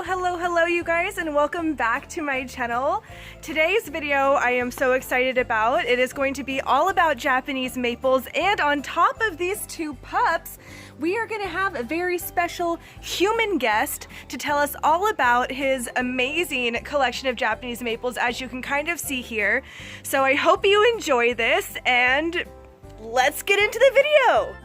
Hello you guys, and welcome back to my channel. Today's video I am so excited about. It is going to be all about Japanese maples, and on top of these two pups, we are going to have a very special human guest to tell us all about his amazing collection of Japanese maples, as you can kind of see here. So I hope you enjoy this, and let's get into the video.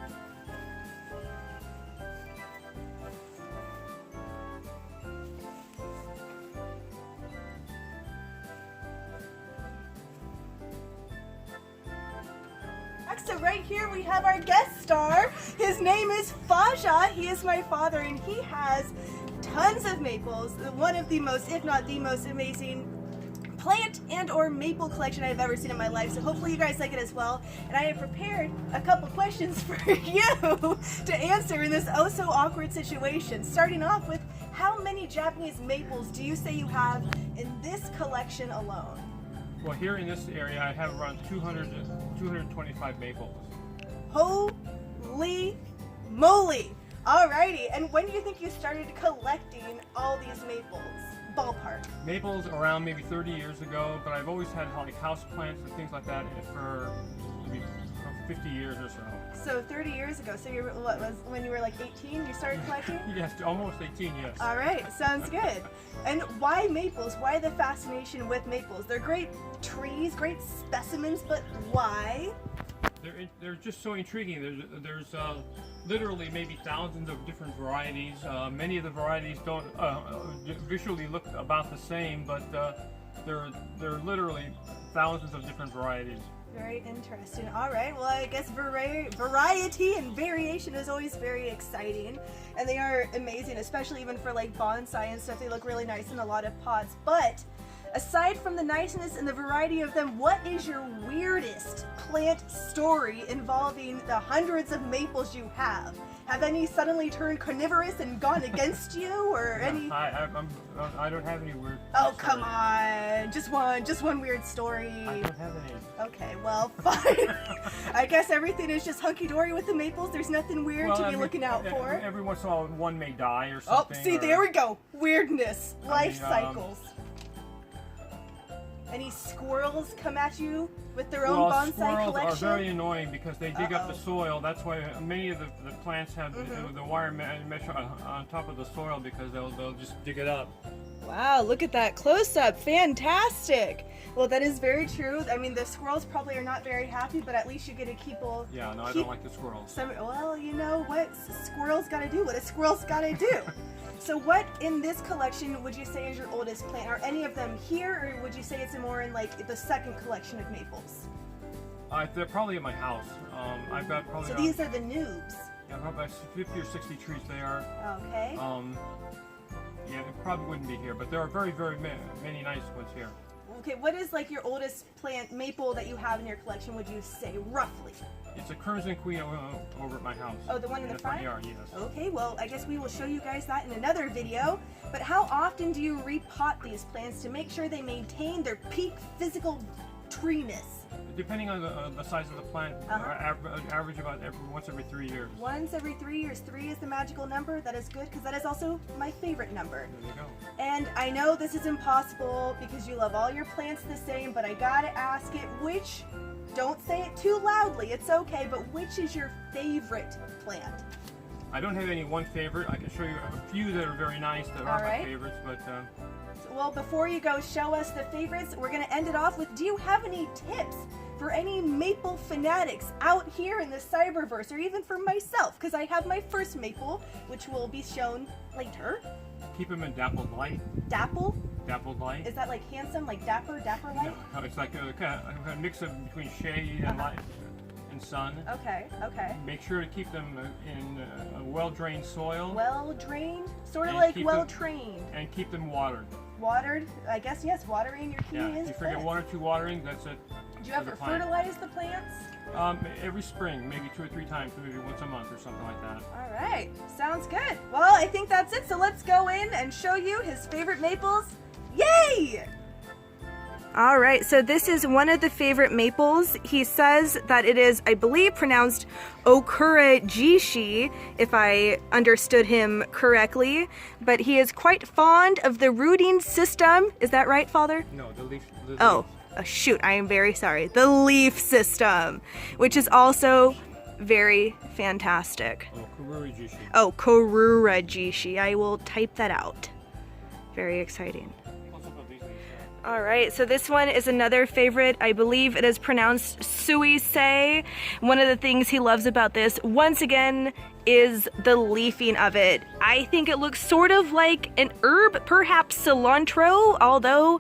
So right here we have our guest star. His name is Faja. He is my father, and he has tons of maples. One of the most, if not the most amazing plant and or maple collection I've ever seen in my life. So hopefully you guys like it as well. And I have prepared a couple questions for you to answer in this oh so awkward situation. Starting off with, how many Japanese maples do you say you have in this collection alone? Well, here in this area, I have around 225 maples. Holy moly! Alrighty, and when do you think you started collecting all these maples? Ballpark. Maples around maybe 30 years ago, but I've always had like house plants and things like that for maybe 50 years or so. So 30 years ago, so what was when you were like 18 you started collecting? Yes, almost 18, yes. Alright, sounds good. And why maples? Why the fascination with maples? They're great trees, great specimens, but why? They're just so intriguing. There's literally maybe thousands of different varieties. Many of the varieties don't visually look about the same, but there are literally thousands of different varieties. Very interesting. All right. Well, I guess variety and variation is always very exciting, and they are amazing, especially even for like bonsai and stuff. They look really nice in a lot of pots. But aside from the niceness and the variety of them, what is your weirdest plant story involving the hundreds of maples you have? Have any suddenly turned carnivorous and gone against you, or any? I don't have any weird. Oh, come on! Just one weird story. I don't have any. Okay, well, fine. I guess everything is just hunky-dory with the maples. There's nothing weird to be looking out for. Every once in a while, one may die or something. Oh, see, there we go. Weirdness, life cycles. Any squirrels come at you with their own bonsai squirrels collection? Are very annoying because they dig up the soil. That's why many of the plants have the wire mesh on top of the soil, because they'll just dig it up. Wow, look at that close-up. Fantastic. Well, that is very true. I mean, the squirrels probably are not very happy, but at least you get to keep... Yeah, no, I don't like the squirrels. Well, you know what? Squirrels gotta do what a squirrel's gotta do. So what in this collection would you say is your oldest plant? Are any of them here, or would you say it's more in like the second collection of maples? They're probably at my house. I've got probably... So these are the noobs? Yeah, probably 50 or 60 trees there. Okay. Yeah, it probably wouldn't be here, but there are very many nice ones here. Okay, what is like your oldest plant maple that you have in your collection, would you say, roughly? It's a Crimson Queen over at my house. Oh, the one in the front yard, yes. Okay, well, I guess we will show you guys that in another video. But how often do you repot these plants to make sure they maintain their peak physical treeness? Depending on the size of the plant, average about once every 3 years. Once every 3 years. 3 is the magical number. That is good, because that is also my favorite number. There you go. And I know this is impossible because you love all your plants the same, but I gotta ask it, which, don't say it too loudly, it's okay, but which is your favorite plant? I don't have any one favorite. I can show you a few that are very nice that are my favorites, but... Well, before you go show us the favorites, we're going to end it off with, do you have any tips for any maple fanatics out here in the cyberverse, or even for myself, because I have my first maple, which will be shown later. Keep them in dappled light. Dapple? Dappled light. Is that like handsome, like dapper light? No, it's like a mix of between shade and light and sun. Okay. Make sure to keep them in a well-drained soil. Well-drained? Sort of like well-trained. And keep them watered. Watered? I guess, yes, watering your key is. If you forget plants. 1 or 2 watering, that's it. Do you ever fertilize the plants? Every spring, maybe 2 or 3 times, maybe once a month or something like that. All right, sounds good. Well, I think that's it. So let's go in and show you his favorite maples. Yay! All right, so this is one of the favorite maples. He says that it is, I believe, pronounced Okurajishi, if I understood him correctly. But he is quite fond of the rooting system. Is that right, Father? No, the leaf. Oh, shoot, I am very sorry. The leaf system, which is also very fantastic. Oh, Kururajishi. Oh, Kururajishi. I will type that out. Very exciting. All right, so this one is another favorite. I believe it is pronounced suisei. One of the things he loves about this, once again, is the leafing of it. I think it looks sort of like an herb, perhaps cilantro, although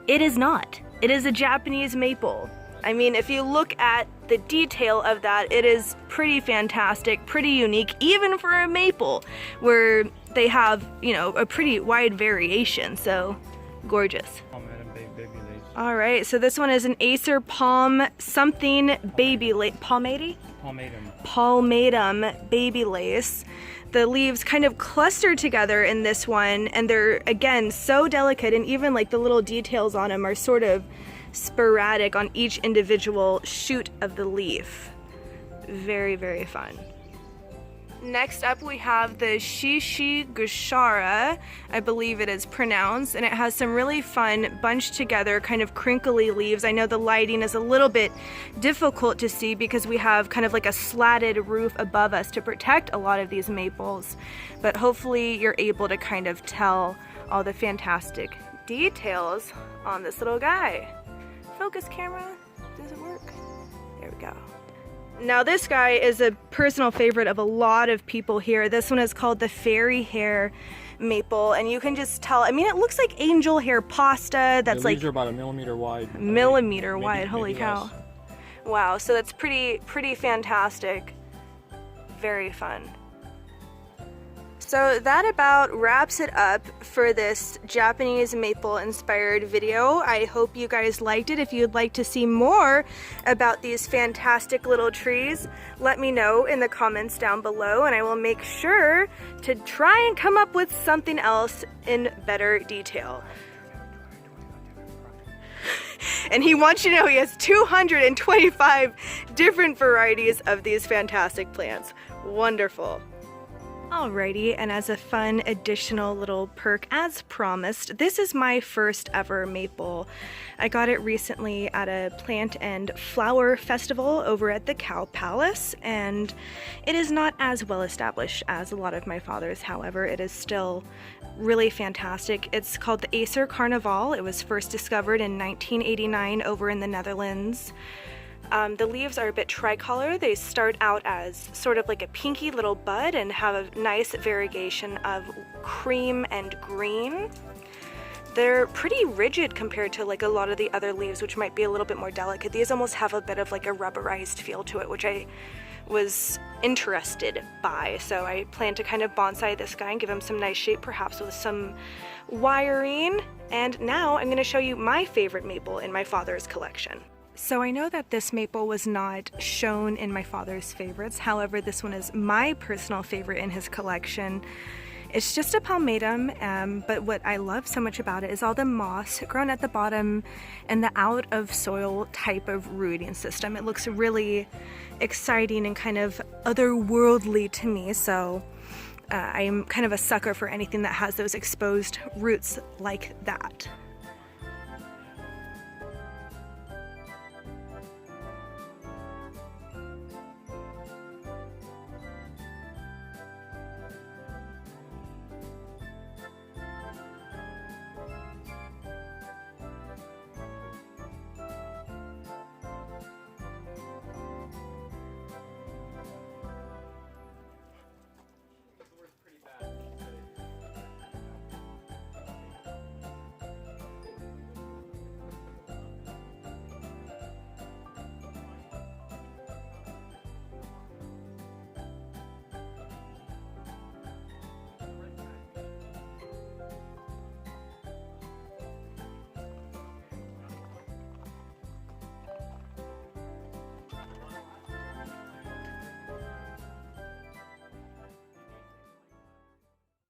it is not. It is a Japanese maple. I mean, if you look at the detail of that, it is pretty fantastic, pretty unique, even for a maple, where they have, you know, a pretty wide variation, so gorgeous. All right, so this one is an Acer palm something baby lace, palmatum baby lace. The leaves kind of cluster together in this one, and they're, again, so delicate, and even like the little details on them are sort of sporadic on each individual shoot of the leaf. Very, very fun. Next up we have the Shishigushara, I believe it is pronounced, and it has some really fun bunched together kind of crinkly leaves. I know the lighting is a little bit difficult to see because we have kind of like a slatted roof above us to protect a lot of these maples, but hopefully you're able to kind of tell all the fantastic details on this little guy. Focus, camera, does it work? There we go. Now this guy is a personal favorite of a lot of people here. This one is called the fairy hair maple, and you can just tell, I mean, it looks like angel hair pasta that's like... These are about a millimeter wide. Millimeter wide, holy maybe cow. less. Wow, so that's pretty fantastic. Very fun. So that about wraps it up for this Japanese maple inspired video. I hope you guys liked it. If you'd like to see more about these fantastic little trees, let me know in the comments down below, and I will make sure to try and come up with something else in better detail. And he wants you to know he has 225 different varieties of these fantastic plants. Wonderful. Alrighty, and as a fun additional little perk, as promised, this is my first ever maple. I got it recently at a plant and flower festival over at the Cow Palace, and it is not as well established as a lot of my father's. However, it is still really fantastic. It's called the Acer Carnival. It was first discovered in 1989 over in the Netherlands. The leaves are a bit tricolor. They start out as sort of like a pinky little bud and have a nice variegation of cream and green. They're pretty rigid compared to like a lot of the other leaves, which might be a little bit more delicate. These almost have a bit of like a rubberized feel to it, which I was interested by. So I plan to kind of bonsai this guy and give him some nice shape, perhaps with some wiring. And now I'm going to show you my favorite maple in my father's collection. So I know that this maple was not shown in my father's favorites. However, this one is my personal favorite in his collection. It's just a palmatum, but what I love so much about it is all the moss grown at the bottom and the out of soil type of rooting system. It looks really exciting and kind of otherworldly to me. So I'm kind of a sucker for anything that has those exposed roots like that.